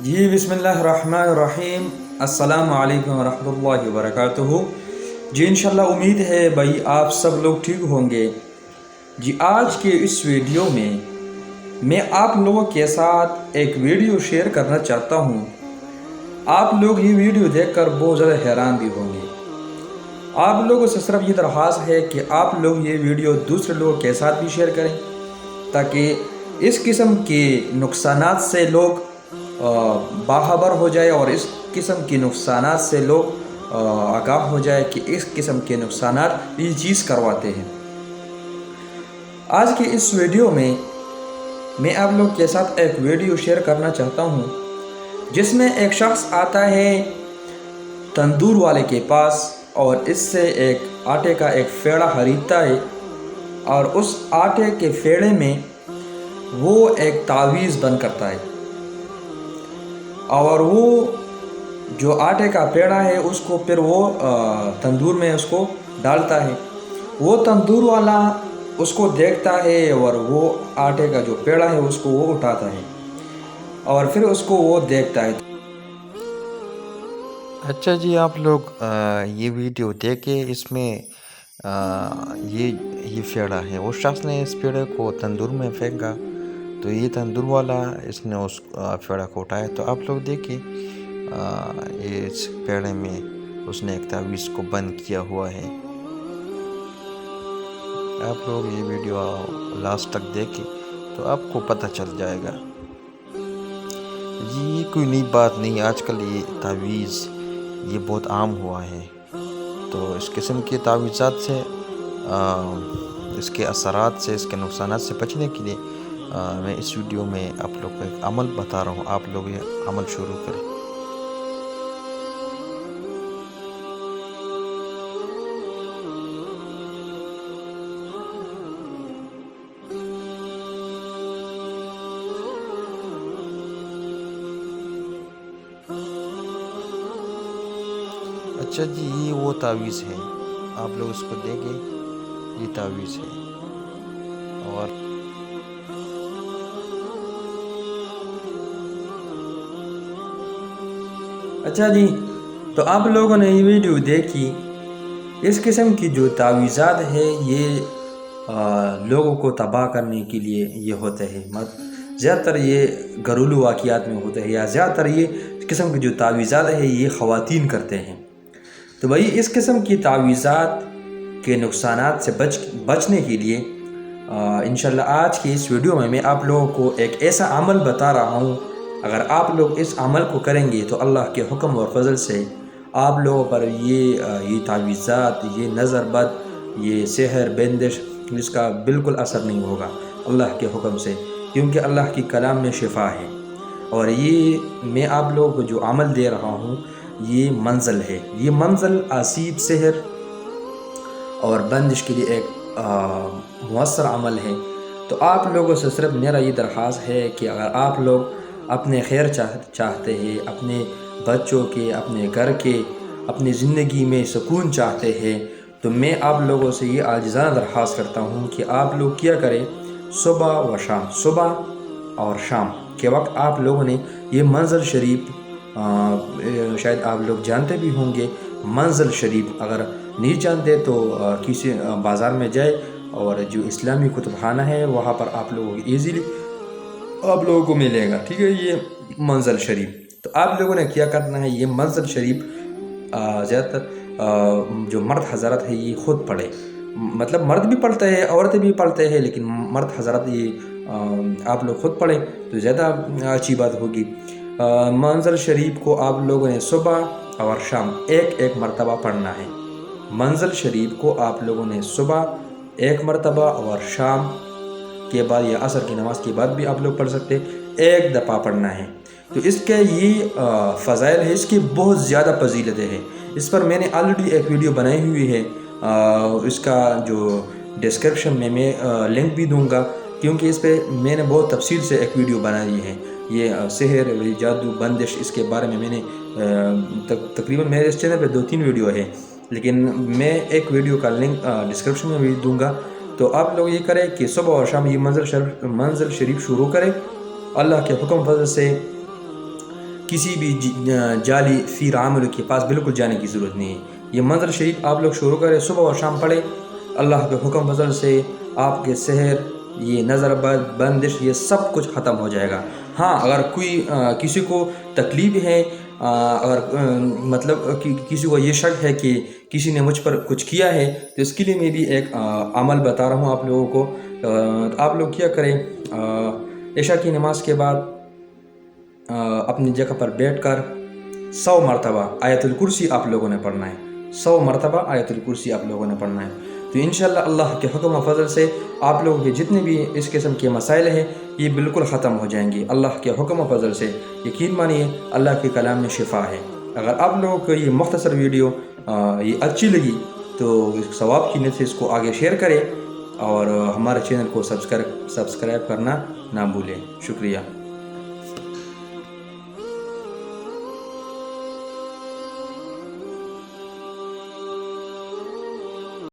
جی بسم اللہ الرحمن الرحیم، السلام علیکم ورحمۃ اللہ وبرکاتہ۔ جی انشاءاللہ امید ہے بھائی آپ سب لوگ ٹھیک ہوں گے۔ جی آج کے اس ویڈیو میں آپ لوگوں کے ساتھ ایک ویڈیو شیئر کرنا چاہتا ہوں۔ آپ لوگ یہ ویڈیو دیکھ کر بہت زیادہ حیران بھی ہوں گے۔ آپ لوگوں سے صرف یہ درخواست ہے کہ آپ لوگ یہ ویڈیو دوسرے لوگوں کے ساتھ بھی شیئر کریں تاکہ اس قسم کے نقصانات سے لوگ باخبر ہو جائے اور اس قسم کے نقصانات سے لوگ آگاہ ہو جائے کہ اس قسم کے نقصانات یہ چیز کرواتے ہیں۔ آج کے اس ویڈیو میں آپ لوگ کے ساتھ ایک ویڈیو شیئر کرنا چاہتا ہوں جس میں ایک شخص آتا ہے تندور والے کے پاس اور اس سے ایک آٹے کا ایک پیڑا خریدتا ہے، اور اس آٹے کے پیڑے میں وہ ایک تعویذ بند کرتا ہے، اور وہ جو آٹے کا پیڑا ہے اس کو پھر وہ تندور میں اس کو ڈالتا ہے۔ وہ تندور والا اس کو دیکھتا ہے اور وہ آٹے کا جو پیڑا ہے اس کو وہ اٹھاتا ہے اور پھر اس کو وہ دیکھتا ہے۔ اچھا جی، آپ لوگ یہ ویڈیو دیکھیں۔ اس میں یہ پیڑا ہے، اس شخص نے اس پیڑے کو تندور میں پھینکا تو یہ تندور والا اس نے اس پیڑا کو اٹھایا۔ تو آپ لوگ دیکھیں اس پیڑے میں اس نے ایک تعویذ کو بند کیا ہوا ہے۔ آپ لوگ یہ ویڈیو لاسٹ تک دیکھیں تو آپ کو پتہ چل جائے گا۔ یہ کوئی نئی بات نہیں، آج کل یہ تعویذ یہ بہت عام ہوا ہے۔ تو اس قسم کے تعویذات سے اس کے اثرات سے، اس کے نقصانات سے بچنے کے لیے میں اس ویڈیو میں آپ لوگ کو ایک عمل بتا رہا ہوں۔ آپ لوگ یہ عمل شروع کریں۔ اچھا جی، یہ وہ تعویذ ہے، آپ لوگ اس کو دیکھیں، یہ تعویذ ہے۔ اور اچھا جی، تو آپ لوگوں نے یہ ویڈیو دیکھی۔ اس قسم کی جو تعویذات ہے یہ لوگوں کو تباہ کرنے کے لیے یہ ہوتے ہیں، زیادہ تر یہ گھریلو واقعات میں ہوتے ہیں، یا زیادہ تر یہ قسم کی جو تعویذات ہے یہ خواتین کرتے ہیں۔ تو بھائی اس قسم کی تعویذات کے نقصانات سے بچنے کے لیے انشاءاللہ آج کی اس ویڈیو میں آپ لوگوں کو ایک ایسا عمل بتا رہا ہوں۔ اگر آپ لوگ اس عمل کو کریں گے تو اللہ کے حکم اور فضل سے آپ لوگوں پر یہ تعویذات، یہ نظر بد، یہ سحر بندش، اس کا بالکل اثر نہیں ہوگا اللہ کے حکم سے، کیونکہ اللہ کی کلام میں شفا ہے۔ اور یہ میں آپ لوگوں کو جو عمل دے رہا ہوں یہ منزل ہے، یہ منزل آسیب، سحر اور بندش کے لیے ایک مؤثر عمل ہے۔ تو آپ لوگوں سے صرف میرا یہ درخواست ہے کہ اگر آپ لوگ اپنے خیر چاہتے ہیں، اپنے بچوں کے، اپنے گھر کے، اپنی زندگی میں سکون چاہتے ہیں، تو میں آپ لوگوں سے یہ عاجزانہ درخواست کرتا ہوں کہ آپ لوگ کیا کریں، صبح و شام، صبح اور شام کے وقت آپ لوگوں نے یہ منزل شریف، شاید آپ لوگ جانتے بھی ہوں گے، منزل شریف اگر نہیں جانتے تو کسی بازار میں جائے اور جو اسلامی کتب خانہ ہے وہاں پر آپ لوگوں کو ایزیلی آپ لوگوں کو ملے گا، ٹھیک ہے، یہ منزل شریف۔ تو آپ لوگوں نے کیا کرنا ہے، یہ منزل شریف زیادہ تر جو مرد حضرات ہے یہ خود پڑھے، مطلب مرد بھی پڑھتے ہیں، عورتیں بھی پڑھتے ہیں، لیکن مرد حضرات یہ آپ لوگ خود پڑھیں تو زیادہ اچھی بات ہوگی۔ منزل شریف کو آپ لوگوں نے صبح اور شام ایک مرتبہ پڑھنا ہے۔ منزل شریف کو آپ لوگوں نے صبح ایک مرتبہ اور شام کے بعد یا عصر کی نماز کے بعد بھی آپ لوگ پڑھ سکتے، ایک دفعہ پڑھنا ہے۔ تو اس کے یہ فضائل ہے، اس کی بہت زیادہ فضیلتیں ہیں۔ اس پر میں نے آلریڈی ایک ویڈیو بنائی ہوئی ہے، اس کا جو ڈسکرپشن میں لنک بھی دوں گا، کیونکہ اس پہ میں نے بہت تفصیل سے ایک ویڈیو بنائی ہے۔ یہ سحر، جادو، بندش، اس کے بارے میں نے تقریباً میرے اس چینل پہ 2-3 ویڈیو ہے، لیکن میں ایک ویڈیو کا لنک ڈسکرپشن میں بھی دوں گا۔ تو آپ لوگ یہ کریں کہ صبح اور شام یہ منزل شریف شروع کریں، اللہ کے حکم فضل سے کسی بھی جعلی فیر عامل کے پاس بالکل جانے کی ضرورت نہیں ہے۔ یہ منظر شریف آپ لوگ شروع کریں، صبح اور شام پڑھیں، اللہ کے حکم فضل سے آپ کے سحر، یہ نظر بد، بندش، یہ سب کچھ ختم ہو جائے گا۔ ہاں اگر کوئی کسی کو تکلیف ہے، اگر مطلب کسی کو یہ شک ہے کہ کسی نے مجھ پر کچھ کیا ہے، تو اس کے لیے میں بھی ایک عمل بتا رہا ہوں آپ لوگوں کو۔ آپ لوگ کیا کریں، عشاء کی نماز کے بعد اپنی جگہ پر بیٹھ کر 100 مرتبہ آیت الکرسی آپ لوگوں نے پڑھنا ہے، 100 مرتبہ آیت الکرسی آپ لوگوں نے پڑھنا ہے۔ تو انشاءاللہ اللہ کے حکم و فضل سے آپ لوگوں کے جتنے بھی اس قسم کے مسائل ہیں یہ بالکل ختم ہو جائیں گے اللہ کے حکم و فضل سے۔ یقین مانیے اللہ کے کلام میں شفا ہے۔ اگر آپ لوگوں کو یہ مختصر ویڈیو یہ اچھی لگی تو ثواب کی نیت سے اس کو آگے شیئر کریں اور ہمارے چینل کو سبسکرائب کرنا نہ بھولیں۔ شکریہ۔